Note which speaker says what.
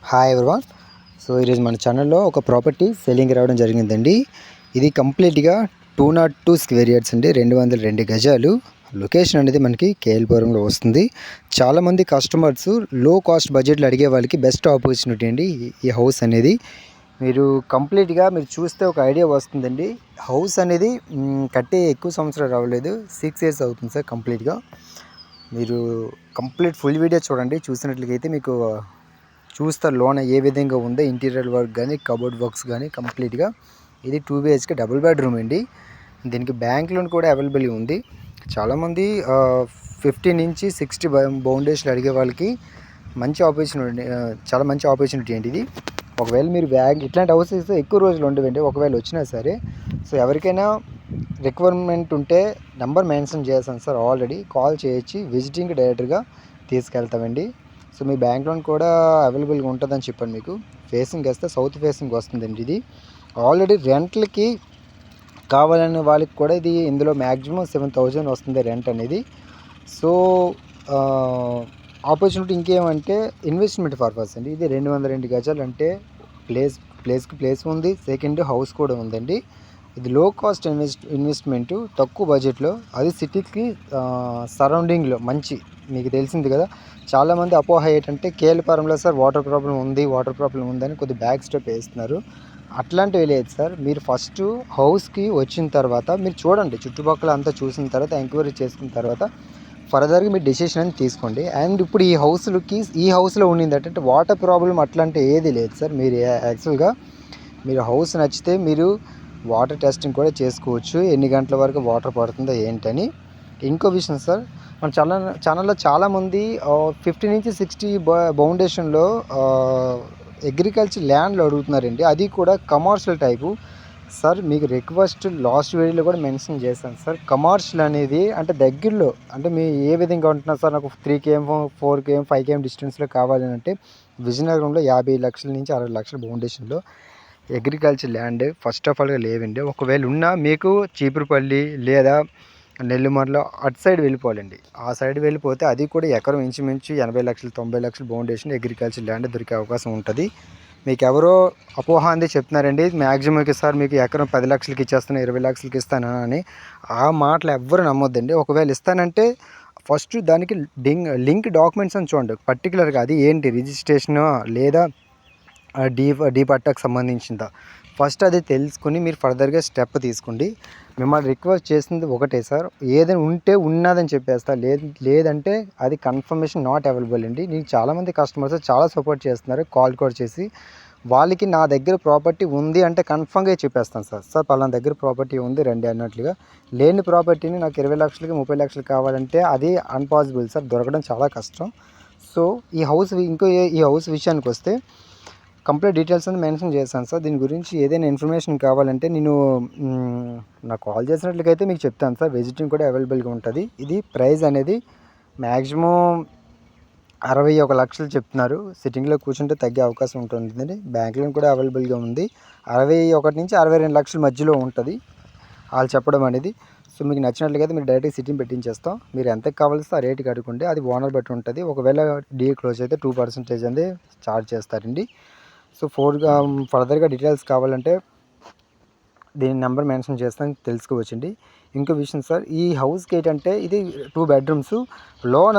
Speaker 1: Hi everyone. So ఈరోజు మన ఛానల్లో ఒక ప్రాపర్టీ సెల్లింగ్ రావడం జరిగిందండి. ఇది కంప్లీట్గా 202 స్క్వేర్ యార్డ్స్ అండి, 202 గజాలు. లొకేషన్ అనేది మనకి కేఎల్పురంలో వస్తుంది. చాలామంది కస్టమర్స్ లో కాస్ట్ బడ్జెట్లో అడిగే వాళ్ళకి బెస్ట్ ఆపర్చునిటీ అండి ఈ హౌస్ అనేది. మీరు కంప్లీట్గా మీరు చూస్తే ఒక ఐడియా వస్తుందండి. హౌస్ అనేది కట్టే ఎక్కువ సంవత్సరాలు అవ్వలేదు, 6 years అవుతుంది సార్. కంప్లీట్గా మీరు కంప్లీట్ ఫుల్ వీడియో చూడండి. చూసినట్లయితే మీకు చూస్తారు లోన ఏ విధంగా ఉందో, ఇంటీరియర్ వర్క్ కానీ కబోర్డ్ వర్క్స్ కానీ కంప్లీట్గా. ఇది 2 BHK డబుల్ బెడ్రూమ్ అండి. దీనికి బ్యాంక్ లోన్ కూడా అవైలబుల్ ఉంది. చాలామంది 50 నుంచి 60 బౌండేషన్లు అడిగే వాళ్ళకి మంచి ఆపర్చునిటీ, చాలా మంచి ఆపర్చునిటీ అండి ఇది. ఒకవేళ మీరు ఇట్లాంటి హౌసెస్ ఎక్కువ రోజులు ఉండవండి, ఒకవేళ వచ్చినా సరే. సో ఎవరికైనా రిక్వైర్మెంట్ ఉంటే నెంబర్ మెన్షన్ చేస్తాను సార్, ఆల్రెడీ కాల్ చేయొచ్చి విజిటింగ్ డైరెక్ట్గా తీసుకెళ్తామండి. సో మీ బ్యాంక్ లోన్ కూడా అవైలబుల్గా ఉంటుందని చెప్పండి. మీకు ఫేసింగ్ వేస్తే సౌత్ ఫేసింగ్ వస్తుందండి. ఇది ఆల్రెడీ రెంట్లకి కావాలనే వాళ్ళకి కూడా ఇది ఇందులో మ్యాక్సిమం 7,000 వస్తుంది రెంట్ అనేది. సో ఆపర్చునిటీ ఇంకేమంటే ఇన్వెస్ట్మెంట్ పర్పస్ అండి. ఇది 202 గజాలు అంటే ప్లేస్కి ప్లేస్ ఉంది, సెకండ్ హౌస్ కూడా ఉందండి. ఇది లో కాస్ట్ ఇన్వెస్ట్మెంట్, తక్కువ బడ్జెట్లో, అది సిటీకి సరౌండింగ్లో మంచి. మీకు తెలిసింది కదా, చాలామంది అపోహ ఏంటంటే కేఎల్పురంలో సార్ వాటర్ ప్రాబ్లం ఉందని కొద్ది బ్యాక్ స్టెప్ వేస్తున్నారు. అట్లాంటివి లేదు సార్. మీరు ఫస్ట్ హౌస్కి వచ్చిన తర్వాత మీరు చూడండి, చుట్టుపక్కల అంతా చూసిన తర్వాత ఎంక్వైరీ చేసుకున్న తర్వాత ఫర్దర్గా మీరు డెసిషన్ అని తీసుకోండి. అండ్ ఇప్పుడు ఈ హౌస్లో ఉండింది అంటే వాటర్ ప్రాబ్లం అట్లాంటి ఏది లేదు సార్. మీరు యాక్చువల్గా మీరు హౌస్ నచ్చితే మీరు వాటర్ టెస్టింగ్ కూడా చేసుకోవచ్చు, ఎన్ని గంటల వరకు వాటర్ పడుతుందో ఏంటని. ఇంకో విషయం సార్, మన ఛానల్లో చాలామంది 50 నుంచి 60 బౌండేషన్లో అగ్రికల్చర్ ల్యాండ్లు అడుగుతున్నారండి. అది కూడా కమర్షియల్ టైపు సార్. మీకు రిక్వెస్ట్ లాస్ట్ వీడియోలో కూడా మెన్షన్ చేశాను సార్. కమర్షియల్ అనేది అంటే దగ్గరలో, అంటే మీ ఏ విధంగా ఉంటున్నారు సార్, నాకు 3 km 4 km 5 km డిస్టెన్స్లో కావాలి అంటే విజయనగరంలో 50 లక్షల నుంచి 60 లక్షల బౌండేషన్లో అగ్రికల్చర్ ల్యాండ్ ఫస్ట్ ఆఫ్ ఆల్గా లేవండి. ఒకవేళ ఉన్నా మీకు చీపురుపల్లి లేదా నెల్లిమర్లో అటు సైడ్ వెళ్ళిపోవాలండి. ఆ సైడ్ వెళ్ళిపోతే అది కూడా ఎకరం ఇంచుమించు 80 లక్షలు 90 లక్షల బౌండేషన్ అగ్రికల్చర్ ల్యాండ్ దొరికే అవకాశం ఉంటుంది. మీకు ఎవరో అపోహ అంది చెప్తున్నారండి, మ్యాక్సిమంకి సార్ మీకు ఎకరం 10 లక్షలకి ఇచ్చేస్తాను, 20 లక్షలకి ఇస్తాను అని. ఆ మాటలు ఎవ్వరు నమ్మొద్దండి. ఒకవేళ ఇస్తానంటే ఫస్ట్ దానికి లింక్ డాక్యుమెంట్స్ అని చూడండి పర్టికులర్గా. అది ఏంటి, రిజిస్ట్రేషను లేదా డీ పట్టాకు సంబంధించిందా, ఫస్ట్ అది తెలుసుకుని మీరు ఫర్దర్గా స్టెప్ తీసుకోండి. మిమ్మల్ని రిక్వెస్ట్ చేసింది ఒకటే సార్, ఏదైనా ఉంటే ఉన్నదని చెప్పేస్తా, లేదంటే అది కన్ఫర్మేషన్ నాట్ అవైలబుల్ అండి. నీకు చాలామంది కస్టమర్స్ చాలా సపోర్ట్ చేస్తున్నారు, కాల్ కూడా చేసి వాళ్ళకి నా దగ్గర ప్రాపర్టీ ఉంది అంటే కన్ఫర్మ్గా చెప్పేస్తాను సార్ పలానా దగ్గర ప్రాపర్టీ ఉంది రండి అన్నట్లుగా. లేని ప్రాపర్టీని నాకు 20 లక్షలకి 30 లక్షలు కావాలంటే అది అన్పాసిబుల్ సార్, దొరకడం చాలా కష్టం. సో ఈ హౌస్ విషయానికి వస్తే కంప్లీట్ డీటెయిల్స్ అని మెన్షన్ చేస్తాను సార్. దీని గురించి ఏదైనా ఇన్ఫర్మేషన్ కావాలంటే నేను నాకు కాల్ చేసినట్లయితే మీకు చెప్తాను సార్. విజిటింగ్ కూడా అవైలబుల్గా ఉంటుంది. ఇది ప్రైస్ అనేది మ్యాక్సిమం 61 లక్షలు చెప్తున్నారు. సిట్టింగ్లో కూర్చుంటే తగ్గే అవకాశం ఉంటుందండి. బ్యాంక్ లోన్ కూడా అవైలబుల్గా ఉంది. 61 నుంచి 62 లక్షల మధ్యలో ఉంటుంది వాళ్ళు చెప్పడం అనేది. సో మీకు నచ్చినట్లయితే మీరు డైరెక్ట్గా సిట్టింగ్ పెట్టించేస్తాం. మీరు ఎంతకు కావాల్సి ఆ రేటుకి అడుగుంటే అది ఓనర్ బట్టి ఉంటుంది. ఒకవేళ డీ క్లోజ్ అయితే 2% అనేది ఛార్జ్ చేస్తారండి. సో ఫర్దర్గా డీటెయిల్స్ కావాలంటే దీని నెంబర్ మెన్షన్ చేస్తాను, తెలుసుకోవచ్చండి. ఇంకో విషయం సార్, ఈ హౌస్కి ఏంటంటే ఇది 2 bedrooms లోన